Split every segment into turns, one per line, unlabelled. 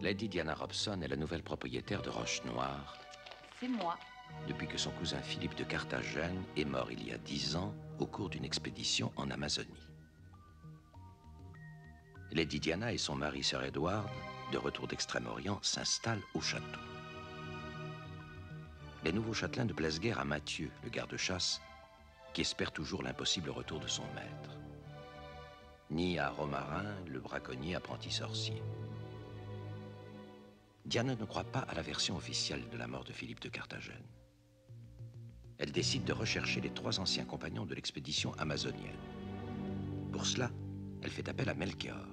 Lady Diana Robson est la nouvelle propriétaire de Roche-Noire.
C'est moi.
Depuis que son cousin Philippe de Carthagène est mort il y a 10 ans au cours d'une expédition en Amazonie. Lady Diana et son mari Sir Edward, de retour d'Extrême-Orient, s'installent au château. Les nouveaux châtelains ne plaisent guère à Mathieu, le garde-chasse, qui espère toujours l'impossible retour de son maître, ni à Romarin, le braconnier apprenti sorcier. Diana ne croit pas à la version officielle de la mort de Philippe de Carthagène. Elle décide de rechercher les 3 anciens compagnons de l'expédition amazonienne. Pour cela, elle fait appel à Melchior.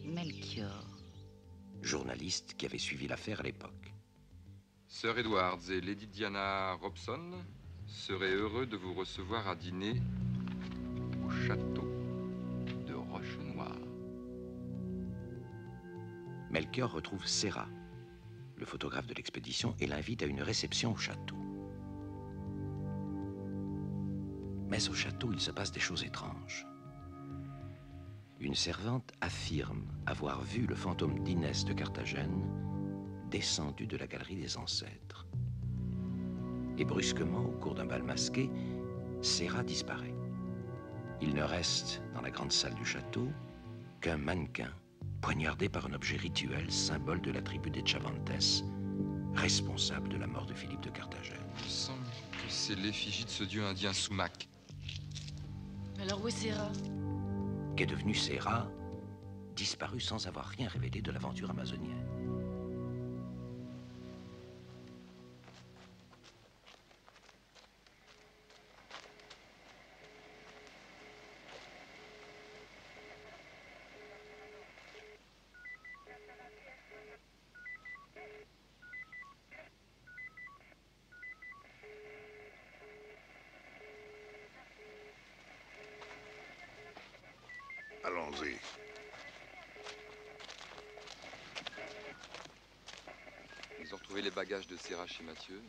Melchior.
Journaliste qui avait suivi l'affaire à l'époque.
Sir Edwards et Lady Diana Robson seraient heureux de vous recevoir à dîner au château de Roche-Noire.
Melchior retrouve Serra, le photographe de l'expédition, et l'invite à une réception au château. Mais au château, il se passe des choses étranges. Une servante affirme avoir vu le fantôme d'Inès de Carthagène descendu de la galerie des ancêtres. Et brusquement, au cours d'un bal masqué, Serra disparaît. Il ne reste, dans la grande salle du château, qu'un mannequin poignardé par un objet rituel, symbole de la tribu des Chavantes, responsable de la mort de Philippe de Carthagène.
Il me semble que c'est l'effigie de ce dieu indien Sumac.
Alors où est Serra?
Qu'est devenu Serra, disparu sans avoir rien révélé de l'aventure amazonienne.
Allons-y.
Ils ont retrouvé les bagages de Serra chez Mathieu.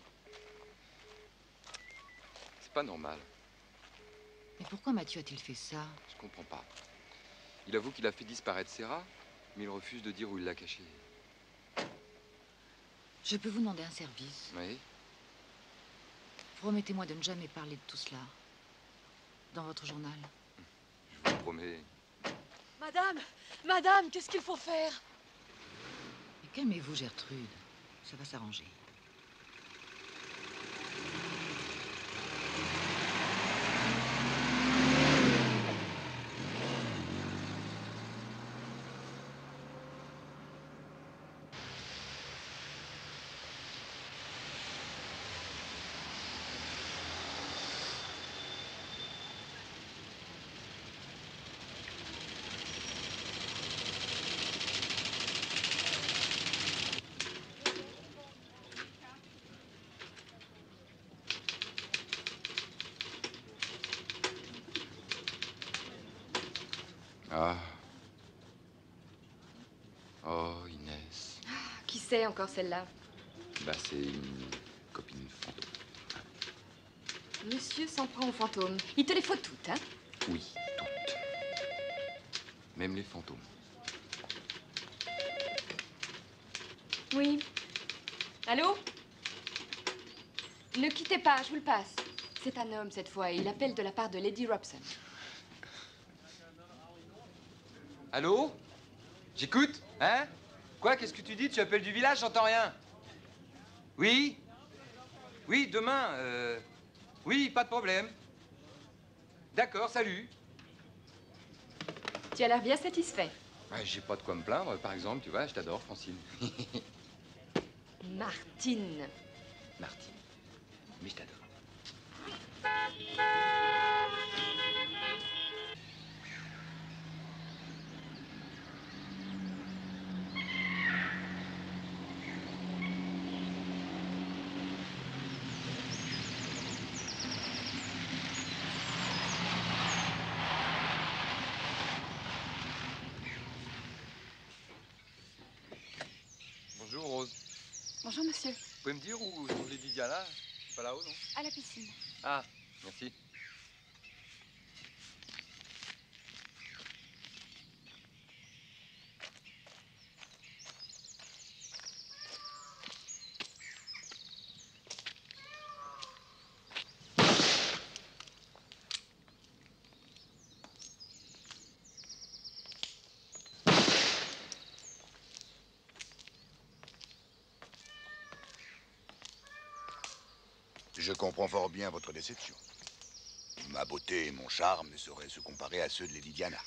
C'est pas normal.
Mais pourquoi Mathieu a-t-il fait ça?
Je comprends pas. Il avoue qu'il a fait disparaître Serra, mais il refuse de dire où il l'a cachée.
Je peux vous demander un service?
Oui.
Promettez-moi de ne jamais parler de tout cela dans votre journal.
Je vous promets.
Madame, qu'est-ce qu'il faut faire?
Mais calmez-vous, Gertrude. Ça va s'arranger.
Ah. Oh, Inès.
Qui c'est encore celle-là?
Bah, c'est une copine fantôme.
Monsieur s'en prend aux fantômes. Il te les faut toutes, hein?
Oui, toutes. Même les fantômes.
Oui. Allô? Ne quittez pas, je vous le passe. C'est un homme cette fois et il appelle de la part de Lady Robson.
Allô? J'écoute? Hein? Quoi? Qu'est-ce que tu dis? Tu appelles du village? J'entends rien. Oui? Oui, demain, Oui, pas de problème. D'accord, salut.
Tu as l'air bien satisfait.
Ouais, j'ai pas de quoi me plaindre, par exemple, tu vois, je t'adore, Francine.
Martine.
Martine. Mais je t'adore. Bonjour, Rose.
Bonjour, monsieur.
Vous pouvez me dire où sont les Diana? C'est pas là-haut, non?
À la piscine.
Ah, merci.
Je comprends fort bien votre déception. Ma beauté et mon charme ne sauraient se comparer à ceux de Lady Diana.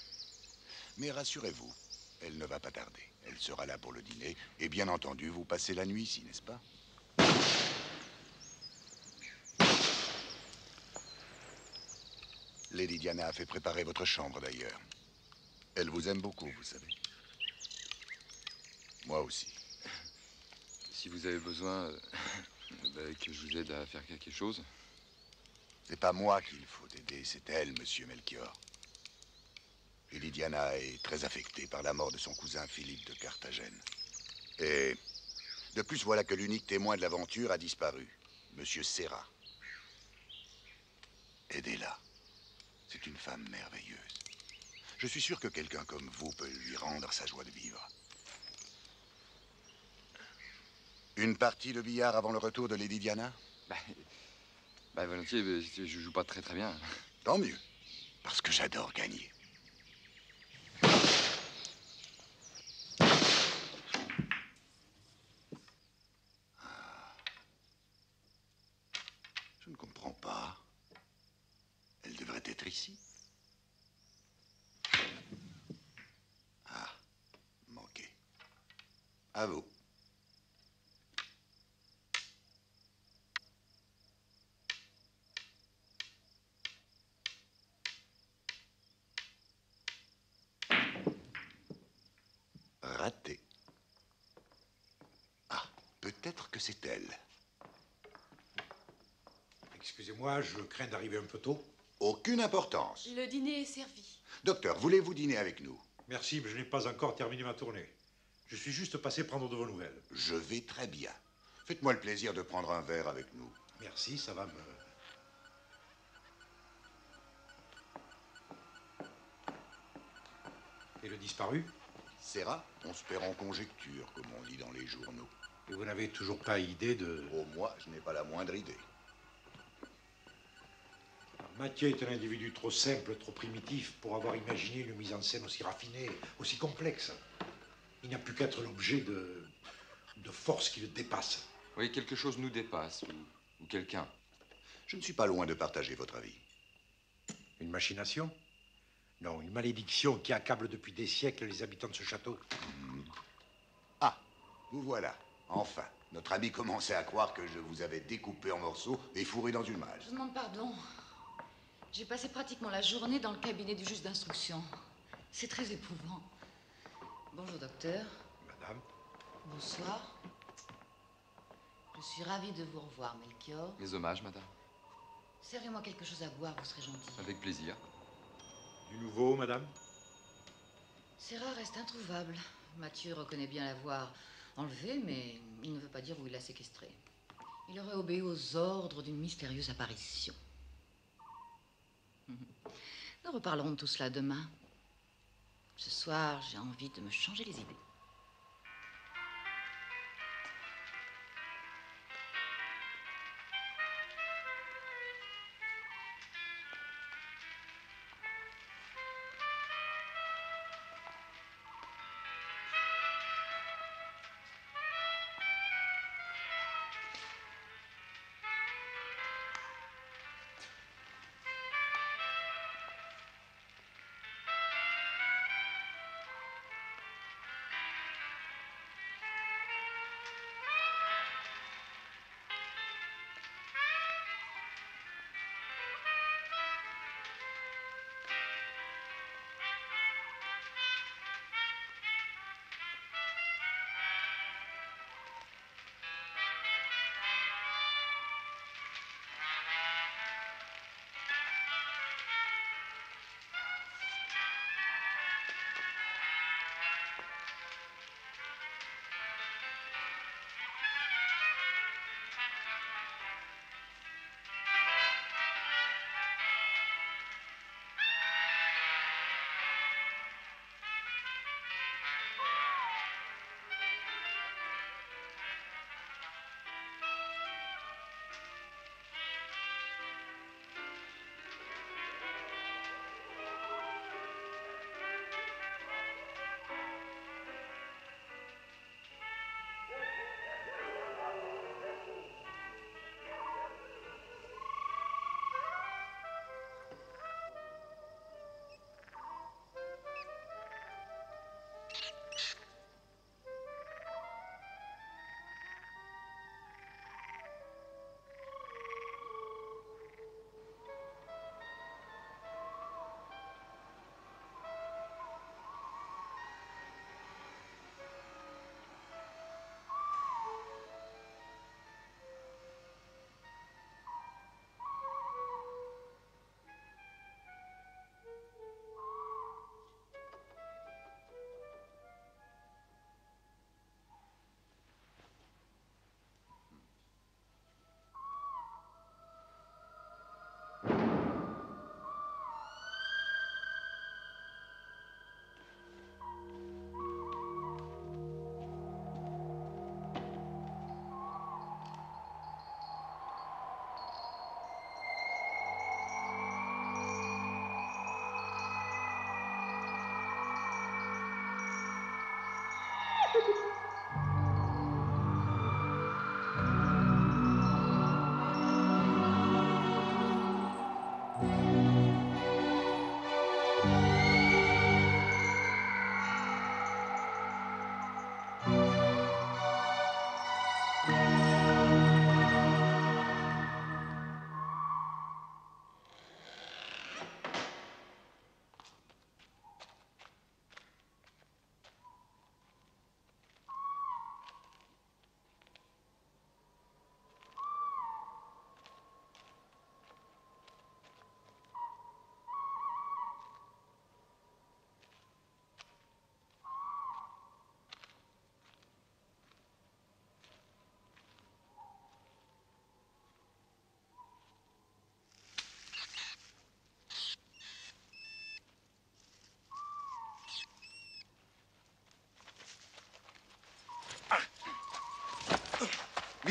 Mais rassurez-vous, elle ne va pas tarder. Elle sera là pour le dîner. Et bien entendu, vous passez la nuit ici, n'est-ce pas? Lady Diana a fait préparer votre chambre, d'ailleurs. Elle vous aime beaucoup, vous savez. Moi aussi.
Si vous avez besoin que je vous aide à faire quelque chose.
C'est pas moi qu'il faut aider, c'est elle, monsieur Melchior. Lady Diana est très affectée par la mort de son cousin Philippe de Carthagène. Et de plus, voilà que l'unique témoin de l'aventure a disparu, monsieur Serra. Aidez-la. C'est une femme merveilleuse. Je suis sûr que quelqu'un comme vous peut lui rendre sa joie de vivre. Une partie de billard avant le retour de Lady Diana?
Volontiers, mais je joue pas très bien.
Tant mieux, parce que j'adore gagner. Je ne comprends pas. Elle devrait être ici. Ah, manqué. À vous. Raté. Ah, peut-être que c'est elle.
Excusez-moi, je crains d'arriver un peu tôt.
Aucune importance.
Le dîner est servi.
Docteur, voulez-vous dîner avec nous?
Merci, mais je n'ai pas encore terminé ma tournée. Je suis juste passé prendre de vos nouvelles.
Je vais très bien. Faites-moi le plaisir de prendre un verre avec nous.
Merci, ça va me... Et le disparu?
Serra, on se perd en conjecture, comme on lit dans les journaux.
Et vous n'avez toujours pas idée de...
Oh, moi, je n'ai pas la moindre idée.
Mathieu est un individu trop simple, trop primitif pour avoir imaginé une mise en scène aussi raffinée, aussi complexe. Il n'a plus qu'être l'objet de forces qui le dépassent.
Oui, quelque chose nous dépasse, ou quelqu'un.
Je ne suis pas loin de partager votre avis.
Une machination? Non, une malédiction qui accable depuis des siècles les habitants de ce château.
Ah, vous voilà. Enfin, notre ami commençait à croire que je vous avais découpé en morceaux et fourré dans une malle.
Je demande pardon. J'ai passé pratiquement la journée dans le cabinet du juge d'instruction. C'est très éprouvant. Bonjour, docteur.
Madame?
Bonsoir. Je suis ravie de vous revoir, Melchior.
Mes hommages, madame.
Servez-moi quelque chose à boire, vous serez gentil.
Avec plaisir.
Du nouveau, madame?
Serra reste introuvable. Mathieu reconnaît bien l'avoir enlevé, mais il ne veut pas dire où il l'a séquestré. Il aurait obéi aux ordres d'une mystérieuse apparition. Nous reparlerons de tout cela demain. Ce soir, j'ai envie de me changer les idées.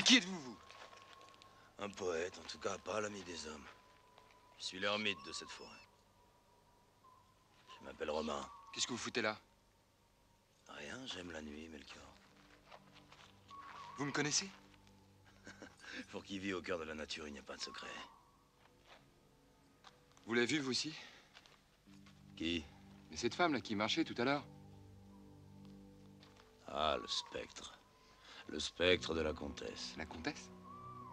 Qui êtes-vous, vous?
Un poète, en tout cas pas l'ami des hommes. Je suis l'ermite de cette forêt. Je m'appelle Romain.
Qu'est-ce que vous foutez là?
Rien, j'aime la nuit, Melchior.
Vous me connaissez?
Pour qui vit au cœur de la nature, il n'y a pas de secret.
Vous l'avez vu, vous aussi?
Qui?
Mais cette femme-là qui marchait tout à l'heure.
Ah, le spectre. Le spectre de la comtesse.
La comtesse?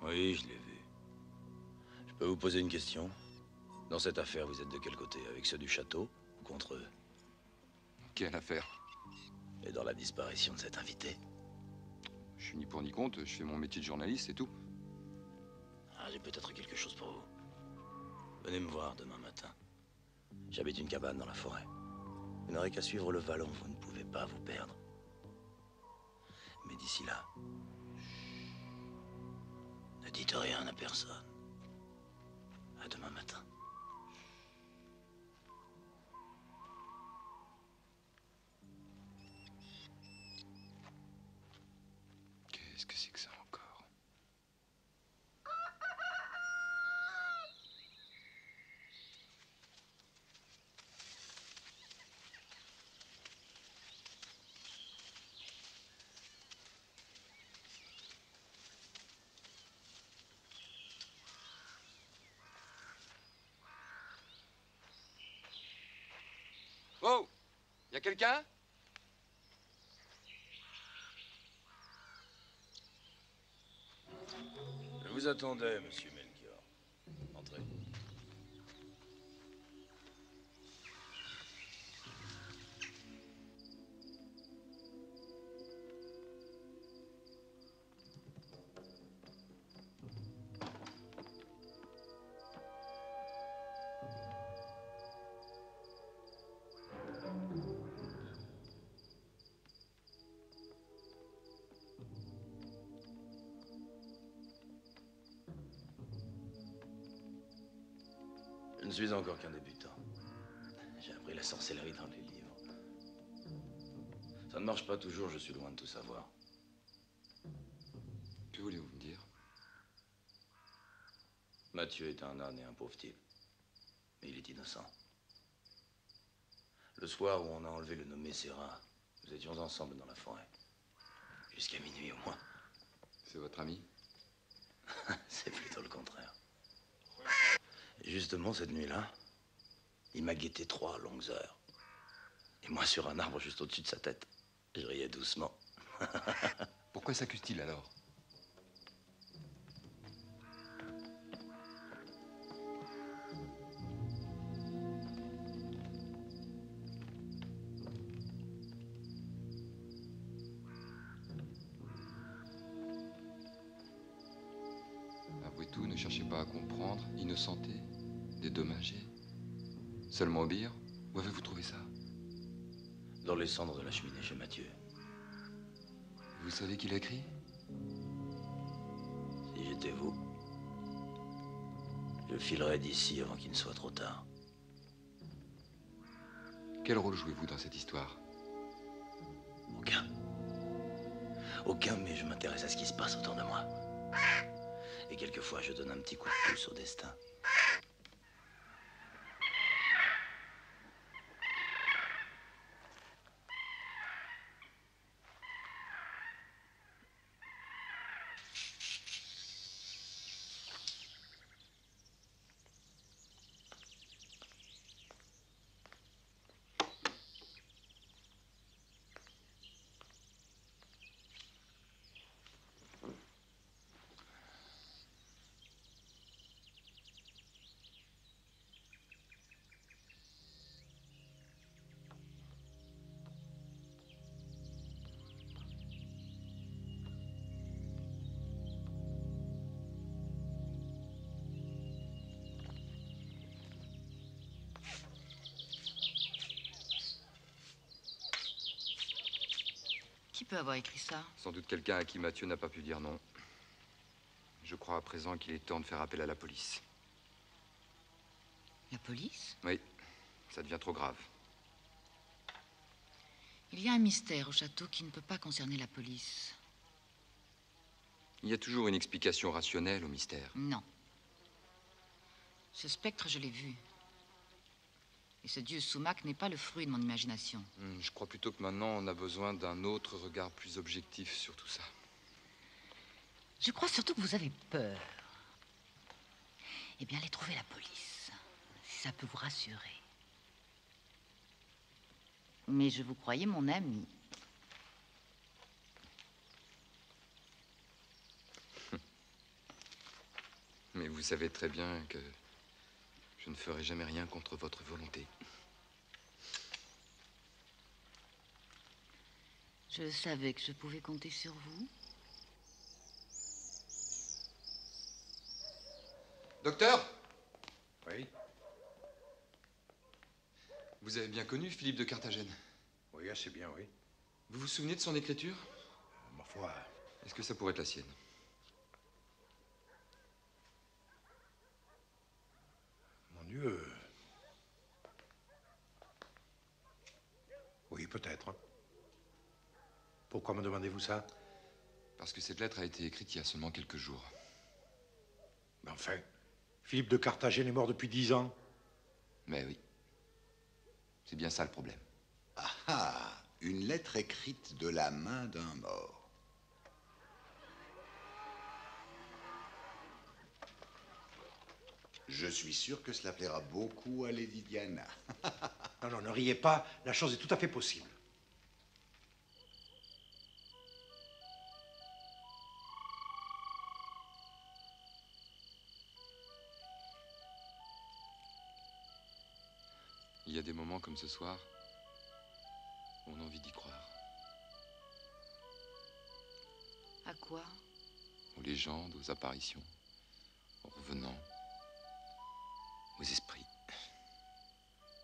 Oui, je l'ai vu. Je peux vous poser une question? Dans cette affaire, vous êtes de quel côté? Avec ceux du château ou contre eux?
Quelle affaire?
Et dans la disparition de cet invité?
Je suis ni pour ni contre, je fais mon métier de journaliste, c'est tout.
Ah, j'ai peut-être quelque chose pour vous. Venez me voir demain matin. J'habite une cabane dans la forêt. Vous n'aurez qu'à suivre le vallon, vous ne pouvez pas vous perdre. Mais d'ici là, ne dites rien à personne. À demain matin.
Qu'est-ce que c'est que ça encore? Oh! Y a quelqu'un?
Je vous attendais, monsieur Melchior. Entrez. Je ne suis encore qu'un débutant. J'ai appris la sorcellerie dans les livres. Ça ne marche pas toujours, je suis loin de tout savoir.
Que voulez-vous me dire?
Mathieu est un âne et un pauvre type. Mais il est innocent. Le soir où on a enlevé le nommé Serra, nous étions ensemble dans la forêt. Jusqu'à minuit au moins.
C'est votre ami?
C'est plutôt le contraire. Et justement, cette nuit-là, il m'a guetté 3 longues heures. Et moi, sur un arbre juste au-dessus de sa tête, je riais doucement.
Pourquoi s'accuse-t-il alors? Avouez tout, ne cherchez pas à comprendre, innocenter, dédommager, seulement obéir. Où avez-vous trouvé ça?
Dans les cendres de la cheminée chez Mathieu.
Vous savez qui l'a écrit?
Si j'étais vous, je filerais d'ici avant qu'il ne soit trop tard.
Quel rôle jouez-vous dans cette histoire?
Aucun. Aucun, mais je m'intéresse à ce qui se passe autour de moi. Et quelquefois, je donne un petit coup de pouce au destin.
Qui peut avoir écrit ça?
Sans doute quelqu'un à qui Mathieu n'a pas pu dire non. Je crois à présent qu'il est temps de faire appel à la police.
La police?
Oui, ça devient trop grave.
Il y a un mystère au château qui ne peut pas concerner la police.
Il y a toujours une explication rationnelle au mystère.
Non. Ce spectre, je l'ai vu. Et ce dieu Sumac n'est pas le fruit de mon imagination.
Je crois plutôt que maintenant, on a besoin d'un autre regard plus objectif sur tout ça.
Je crois surtout que vous avez peur. Eh bien, allez trouver la police, si ça peut vous rassurer. Mais je vous croyais mon ami.
Mais vous savez très bien que je ne ferai jamais rien contre votre volonté.
Je savais que je pouvais compter sur vous.
Docteur!
Oui?
Vous avez bien connu Philippe de Carthagène?
Oui, assez bien, oui.
Vous vous souvenez de son écriture?
Ma foi.
Est-ce que ça pourrait être la sienne?
Mon Dieu. Oui, peut-être. Pourquoi me demandez-vous ça?
Parce que cette lettre a été écrite il y a seulement quelques jours.
Mais enfin, Philippe de Carthagène est mort depuis 10 ans.
Mais oui. C'est bien ça le problème.
Ah ah, une lettre écrite de la main d'un mort. Je suis sûr que cela plaira beaucoup à Lady Diana.
Non, non, ne riez pas, la chose est tout à fait possible.
Il y a des moments comme ce soir où on a envie d'y croire.
À quoi?
Aux légendes, aux apparitions, aux revenants, aux esprits.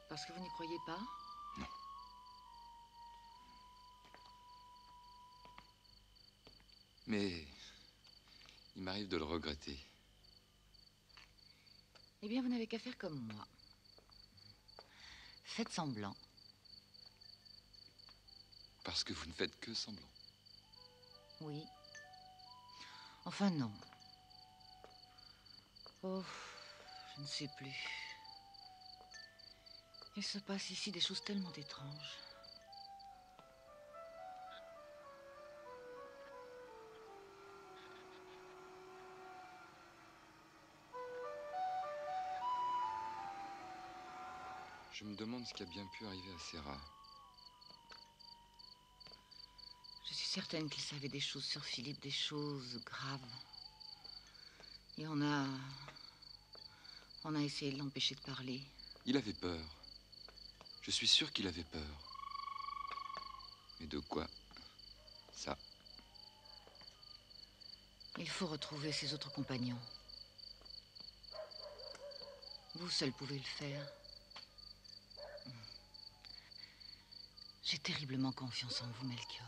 Parce que vous n'y croyez pas?
Non. Mais il m'arrive de le regretter.
Eh bien, vous n'avez qu'à faire comme moi. Faites semblant.
Parce que vous ne faites que semblant.
Oui. Enfin, non. Oh, je ne sais plus. Il se passe ici des choses tellement étranges.
Je me demande ce qui a bien pu arriver à Serra.
Je suis certaine qu'il savait des choses sur Philippe, des choses graves. Et on a essayé de l'empêcher de parler.
Il avait peur. Je suis sûr qu'il avait peur. Mais de quoi? Ça.
Il faut retrouver ses autres compagnons. Vous seul pouvez le faire. J'ai terriblement confiance en vous, Melchior.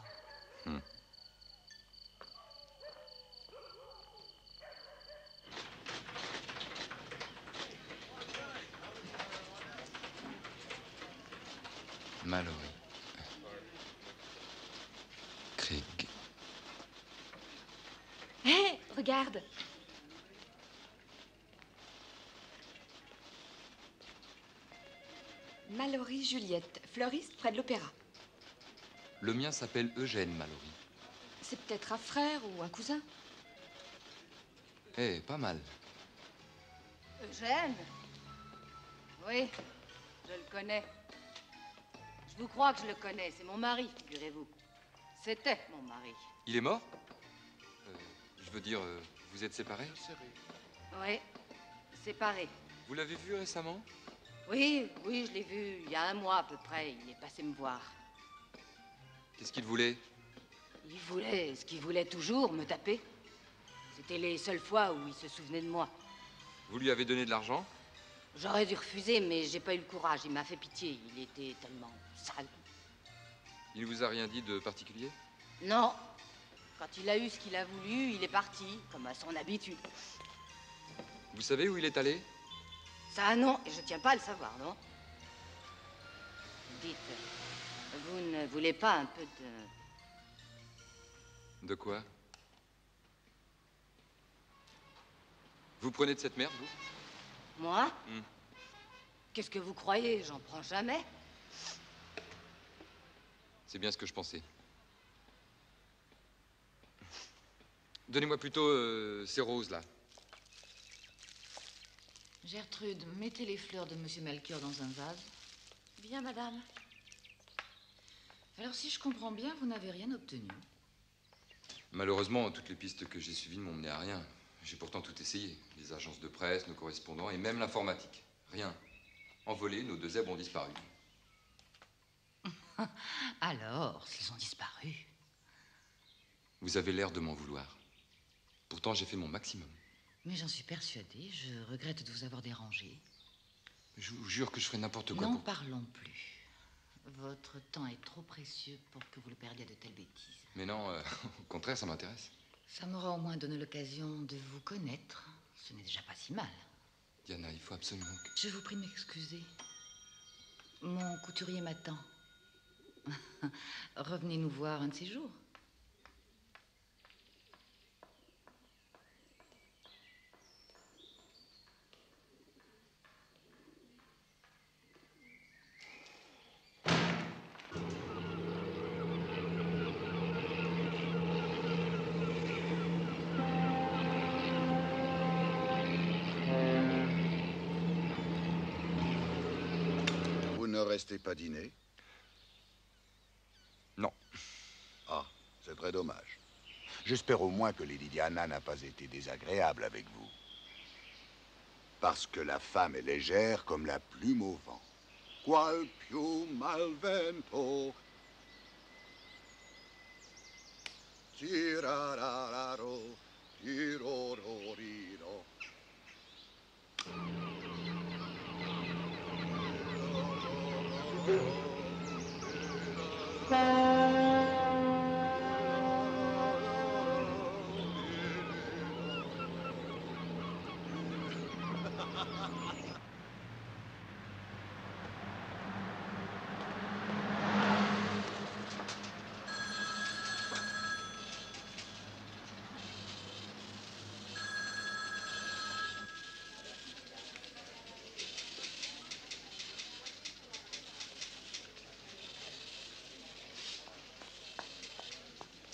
Mallory. Craig.
Hé, regarde. Mallory Juliette, fleuriste près de l'opéra.
Le mien s'appelle Eugène Mallory.
C'est peut-être un frère ou un cousin.
Eh, pas mal.
Eugène? Oui, je le connais. Je vous crois que je le connais. C'est mon mari, figurez-vous. C'était mon mari.
Il est mort? Je veux dire, vous êtes séparés?
Oui, séparés.
Vous l'avez vu récemment?
Oui, oui, je l'ai vu il y a un mois à peu près. Il est passé me voir.
Qu'est-ce qu'il voulait?
Il voulait ce qu'il voulait toujours, me taper. C'était les seules fois où il se souvenait de moi.
Vous lui avez donné de l'argent?
J'aurais dû refuser, mais j'ai pas eu le courage. Il m'a fait pitié. Il était tellement sale.
Il ne vous a rien dit de particulier?
Non. Quand il a eu ce qu'il a voulu, il est parti, comme à son habitude.
Vous savez où il est allé?
Ça, non, et je tiens pas à le savoir, non? Dites, vous ne voulez pas un peu de...
De quoi? Vous prenez de cette merde, vous?
Moi? Qu'est-ce que vous croyez? J'en prends jamais.
C'est bien ce que je pensais. Donnez-moi plutôt ces roses, là.
Gertrude, mettez les fleurs de Monsieur Melchior dans un vase.
Bien, madame.
Alors, si je comprends bien, vous n'avez rien obtenu.
Malheureusement, toutes les pistes que j'ai suivies ne m'ont mené à rien. J'ai pourtant tout essayé. Les agences de presse, nos correspondants et même l'informatique. Rien. Envolés, nos 2 zèbres ont disparu.
Alors, s'ils ont disparu.
Vous avez l'air de m'en vouloir. Pourtant, j'ai fait mon maximum.
Mais j'en suis persuadée. Je regrette de vous avoir dérangé.
Je vous jure que je ferai n'importe quoi
N'en
pour...
parlons plus. Votre temps est trop précieux pour que vous le perdiez à de telles bêtises.
Mais non, au contraire, ça m'intéresse.
Ça m'aura au moins donné l'occasion de vous connaître. Ce n'est déjà pas si mal.
Diana, il faut absolument que...
Je vous prie de m'excuser. Mon couturier m'attend. Revenez nous voir un de ces jours.
Vous ne restez pas dîner?
Non.
Ah, c'est très dommage. J'espère au moins que Lady Diana n'a pas été désagréable avec vous. Parce que la femme est légère comme la plume au vent. Qual pium al vento. Tirarararo, tirororino.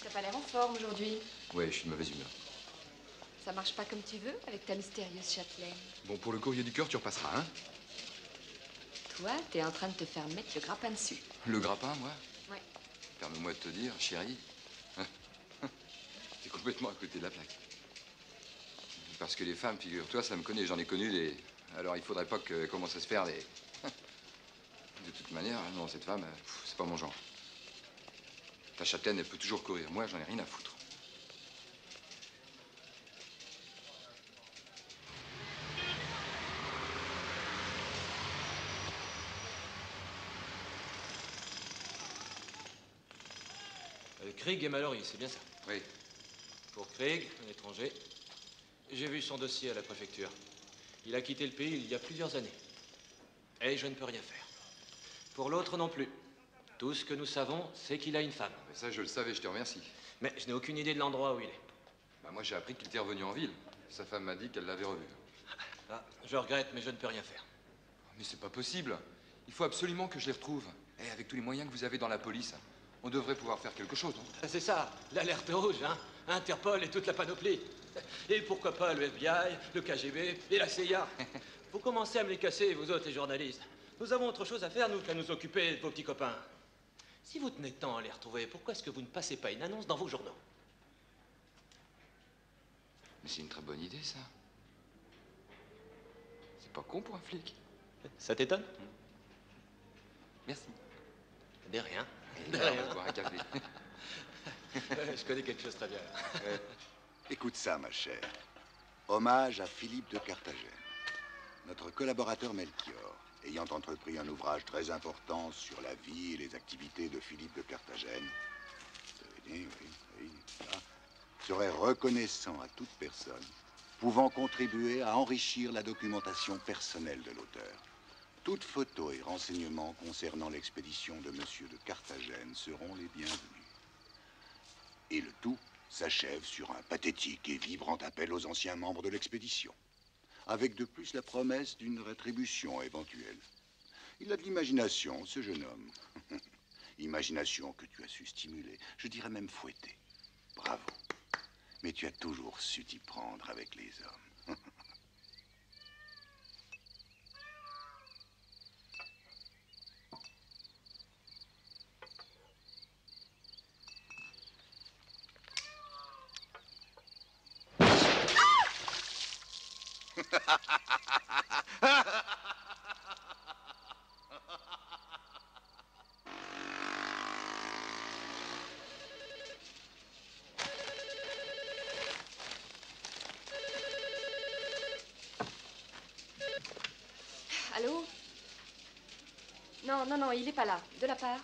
T'as pas l'air en forme aujourd'hui.
Ouais, je suis de mauvaise humeur.
Ça marche pas comme tu veux avec ta mystérieuse châtelaine.
Bon, pour le courrier du cœur, tu repasseras, hein?
Toi, t'es en train de te faire mettre le grappin dessus.
Le grappin, moi?
Ouais.
Permets-moi de te dire, chérie, t'es complètement à côté de la plaque. Parce que les femmes, figure-toi, ça me connaît, j'en ai connu des... Alors il faudrait pas que commence à se faire des... De toute manière, non, cette femme, c'est pas mon genre. Ta châtelaine, elle peut toujours courir. Moi, j'en ai rien à foutre.
Krieg et Mallory, c'est bien ça?
Oui.
Pour Krieg, un étranger, j'ai vu son dossier à la préfecture. Il a quitté le pays il y a plusieurs années. Et je ne peux rien faire. Pour l'autre non plus. Tout ce que nous savons, c'est qu'il a une femme.
Mais ça, je le savais, je te remercie.
Mais je n'ai aucune idée de l'endroit où il est.
Bah, moi, j'ai appris qu'il était revenu en ville. Sa femme m'a dit qu'elle l'avait revu.
Ah, je regrette, mais je ne peux rien faire.
Mais c'est pas possible. Il faut absolument que je les retrouve. Et avec tous les moyens que vous avez dans la police, on devrait pouvoir faire quelque chose, non?
C'est ça, l'alerte rouge, hein? Interpol et toute la panoplie. Et pourquoi pas le FBI, le KGB et la CIA? Vous commencez à me les casser, vous autres, les journalistes. Nous avons autre chose à faire, nous, qu'à nous occuper de vos petits copains. Si vous tenez tant à les retrouver, pourquoi est-ce que vous ne passez pas une annonce dans vos journaux?
Mais c'est une très bonne idée, ça. C'est pas con pour un flic.
Ça t'étonne?
Merci.
De rien.
De rien. Boire un café.
Je connais quelque chose très bien.
Écoute ça, ma chère. Hommage à Philippe de Carthagène, notre collaborateur Melchior, ayant entrepris un ouvrage très important sur la vie et les activités de Philippe de Carthagène, serait reconnaissant à toute personne pouvant contribuer à enrichir la documentation personnelle de l'auteur. Toute photo et renseignements concernant l'expédition de Monsieur de Carthagène seront les bienvenus. Et le tout s'achève sur un pathétique et vibrant appel aux anciens membres de l'expédition. avec de plus la promesse d'une rétribution éventuelle. Il a de l'imagination, ce jeune homme. Imagination que tu as su stimuler, je dirais même fouetter. Bravo. Mais tu as toujours su t'y prendre avec les hommes.
Allô? Non, non, non, il n'est pas là. De la part?